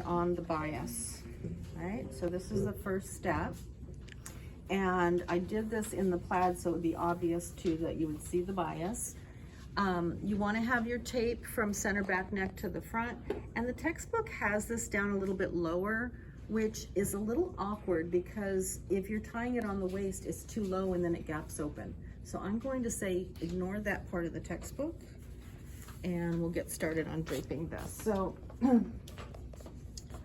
on the bias. All right, so this is the first step. And I did this in the plaid so it would be obvious too that you would see the bias. You want to have your tape from center back neck to the front, and the textbook has this down a little bit lower, which is a little awkward because if you're tying it on the waist, it's too low and then it gaps open. So I'm going to say ignore that part of the textbook and we'll get started on draping this. So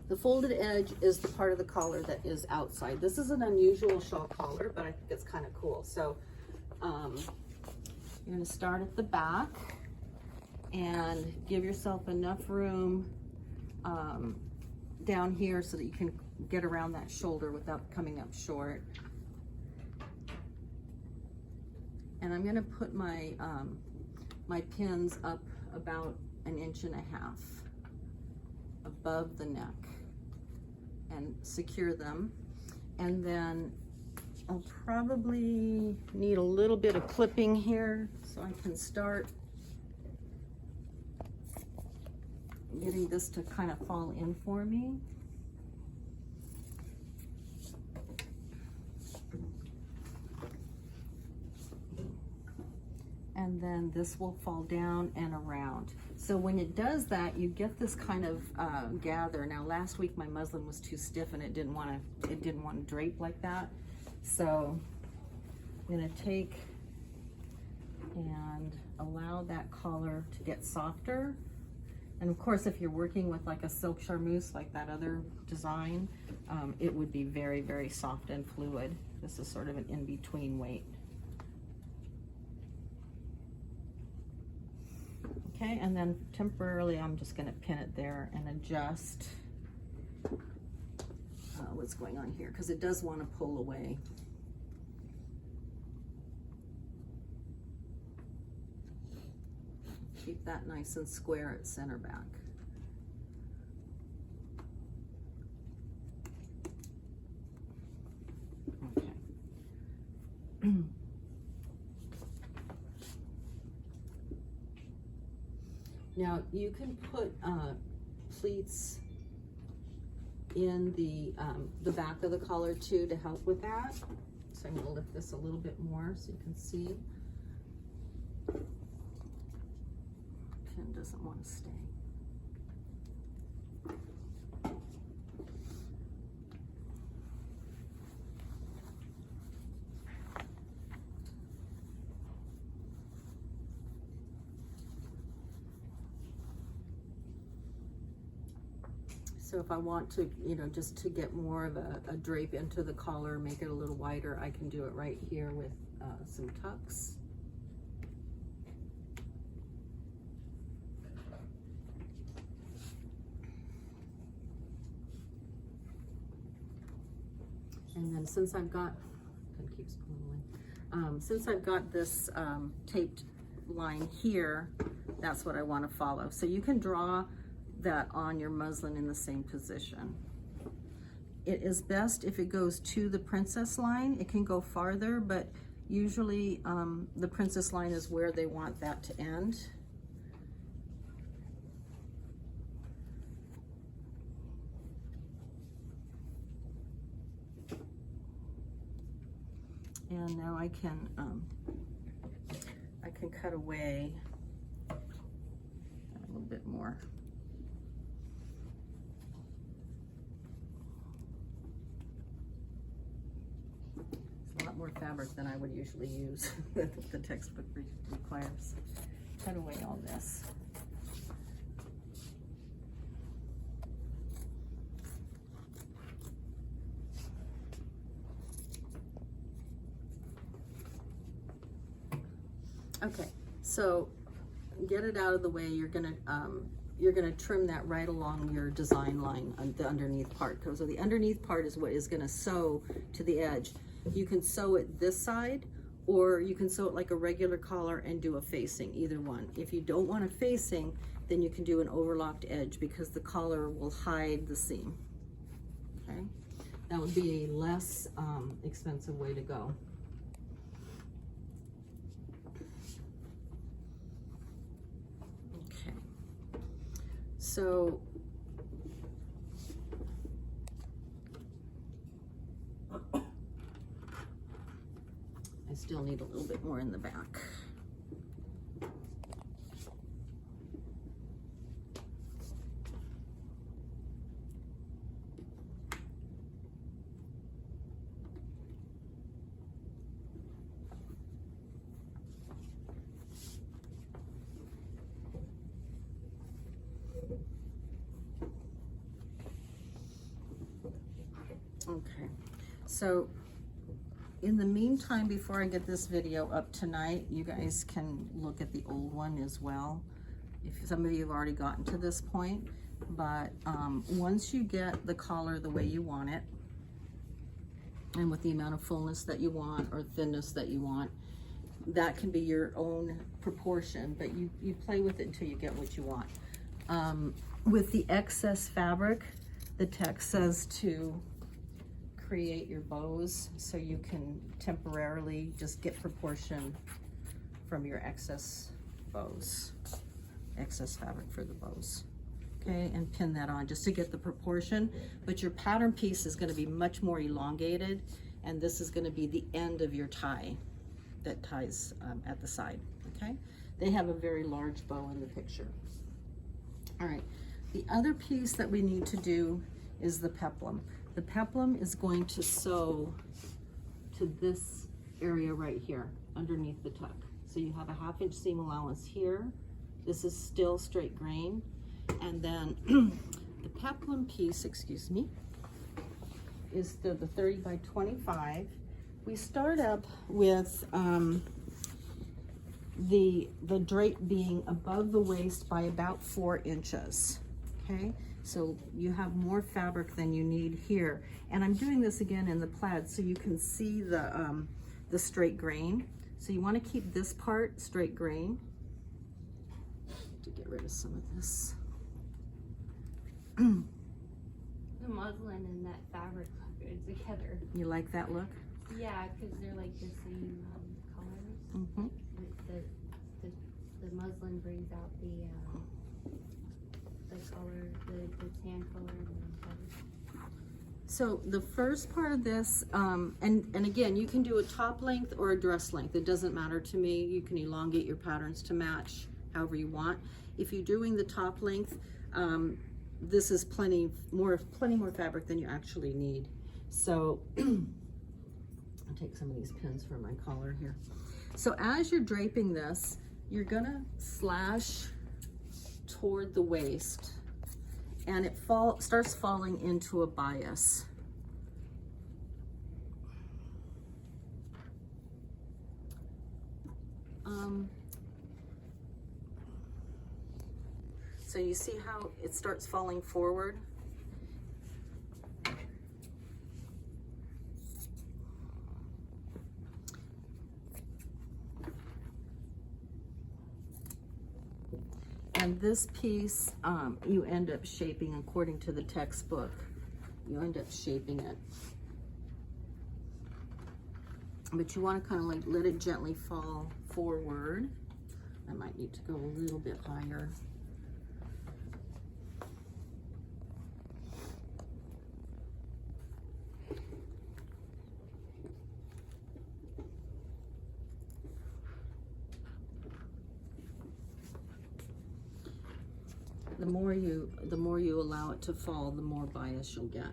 the folded edge is the part of the collar that is outside. This is an unusual shawl collar, but I think it's kind of cool. So you're going to start at the back and give yourself enough room down here so that you can get around that shoulder without coming up short. And I'm going to put my my pins up about 1.5 inches above the neck and secure them. And then I'll probably need a little bit of clipping here so I can start getting this to kind of fall in for me. And then this will fall down and around. So when it does that, you get this kind of gather. Now last week my muslin was too stiff and it didn't want to drape like that. So I'm gonna take and allow that collar to get softer. And of course, if you're working with like a silk charmeuse, like that other design, it would be very, very soft and fluid. This is sort of an in-between weight. Okay, and then temporarily I'm just gonna pin it there and adjust what's going on here, because it does want to pull away. Keep that nice and square at center back. Okay. Now you can put pleats in the back of the collar too to help with that. So I'm going to lift this a little bit more so you can see. Pin doesn't want to stay. So if I want to, you know, just to get more of a drape into the collar, make it a little wider, I can do it right here with some tucks. And then since I've got, it keeps pulling away. Since I've got this taped line here, that's what I want to follow. So you can draw that on your muslin in the same position. It is best if it goes to the princess line. It can go farther, but usually the princess line is where they want that to end. And now I can cut away a little bit more. More fabric than I would usually use that the textbook requires. Cut away all this. Okay, so get it out of the way. You're gonna trim that right along your design line on the underneath part, because the underneath part is what is gonna sew to the edge. You can sew it this side, or you can sew it like a regular collar and do a facing, either one. If you don't want a facing, then you can do an overlocked edge because the collar will hide the seam. Okay, that would be a less expensive way to go. Okay, so Still need a little bit more in the back. Okay, so in the meantime, before I get this video up tonight, you guys can look at the old one as well. If some of you have already gotten to this point, but once you get the collar the way you want it, and with the amount of fullness that you want or thinness that you want, that can be your own proportion, but you play with it until you get what you want. With the excess fabric, the text says to create your bows so you can temporarily just get proportion from your excess bows, excess fabric for the bows. Okay, and pin that on just to get the proportion, but your pattern piece is going to be much more elongated, and this is going to be the end of your tie that ties at the side. Okay, they have a very large bow in the picture. All right, the other piece that we need to do is the peplum. The peplum is going to sew to this area right here underneath the tuck. So you have a 1/2 inch seam allowance here. This is still straight grain. And then the peplum piece, excuse me, is the 30 by 25. We start up with the drape being above the waist by about 4 inches. Okay, so you have more fabric than you need here. And I'm doing this again in the plaid so you can see the straight grain. So you want to keep this part straight grain to get rid of some of this. The muslin and that fabric look good together. You like that look? Yeah, because they're like the same colors. Mm-hmm. The muslin brings out the color, the tan color and the fabric. So the first part of this, and again, you can do a top length or a dress length. It doesn't matter to me. You can elongate your patterns to match however you want. If you're doing the top length, this is plenty more fabric than you actually need. So I'll take some of these pins for my collar here. So as you're draping this, you're gonna slash toward the waist, and it starts falling into a bias. So you see how it starts falling forward? And this piece, you end up shaping according to the textbook. You end up shaping it. But you want to kind of like let it gently fall forward. I might need to go a little bit higher. The more you allow it to fall, the more bias you'll get.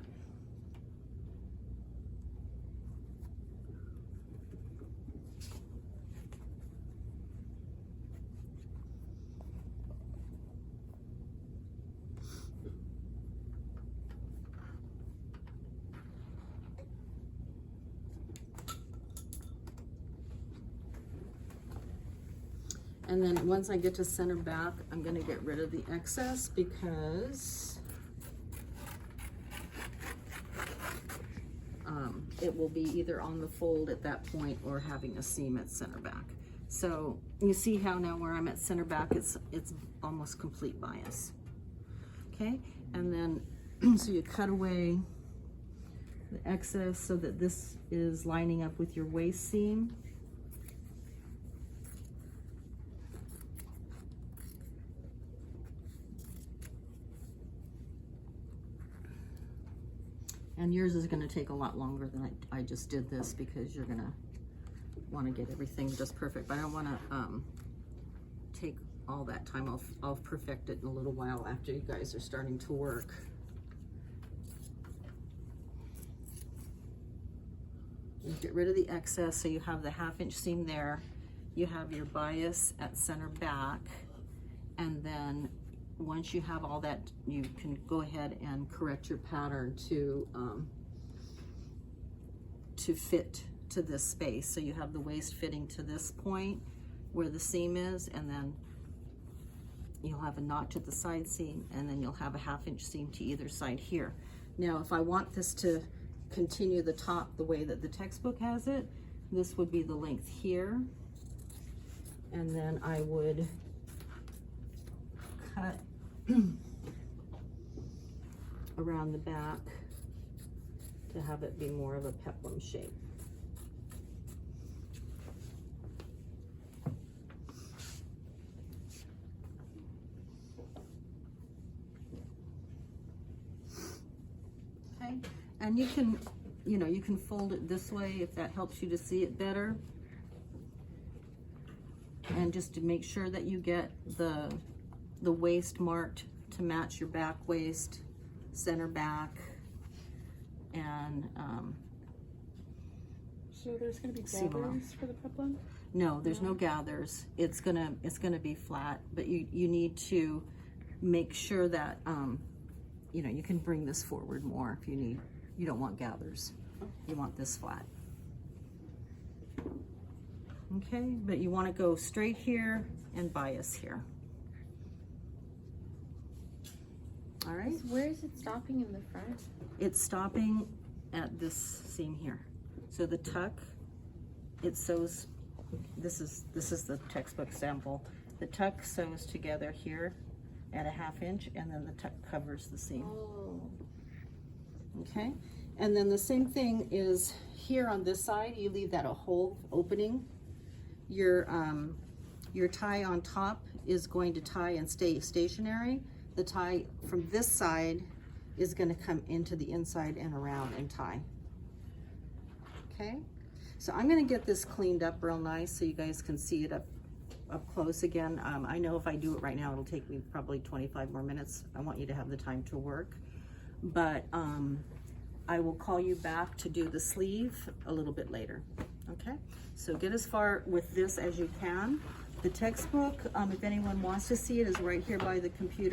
And then once I get to center back, I'm gonna get rid of the excess because it will be either on the fold at that point or having a seam at center back. So you see how now where I'm at center back, it's almost complete bias. Okay, and then so you cut away the excess so that this is lining up with your waist seam. And yours is going to take a lot longer than I just did this because you're going to want to get everything just perfect, but I don't want to take all that time. I'll perfect it in a little while after you guys are starting to work. You get rid of the excess, so you have the 1/2 inch seam there. You have your bias at center back, and then once you have all that, you can go ahead and correct your pattern to fit to this space. So you have the waist fitting to this point where the seam is, and then you'll have a notch at the side seam, and then you'll have a 1/2 inch seam to either side here. Now, if I want this to continue the top the way that the textbook has it, this would be the length here, and then I would cut around the back to have it be more of a peplum shape. Okay, and you can, you can fold it this way if that helps you to see it better. And just to make sure that you get the waist marked to match your back waist, center back, and so there's going to be seam around. gathers for the peplum? No, there's no gathers. It's gonna be flat, but you need to make sure that you can bring this forward more if you need. You don't want gathers. You want this flat. Okay, but you want to go straight here and bias here. All right. So where is it stopping in the front? It's stopping at this seam here. So the tuck, it sews. This is the textbook sample. The tuck sews together here at a 1/2 inch, and then the tuck covers the seam. Oh. Okay, and then the same thing is here on this side. You leave that a whole opening. Your tie on top is going to tie and stay stationary. The tie from this side is going to come into the inside and around and tie. Okay, so I'm going to get this cleaned up real nice so you guys can see it up close again. I know if I do it right now, it'll take me probably 25 more minutes. I want you to have the time to work, but I will call you back to do the sleeve a little bit later. Okay, so get as far with this as you can. The textbook, if anyone wants to see it, is right here by the computer.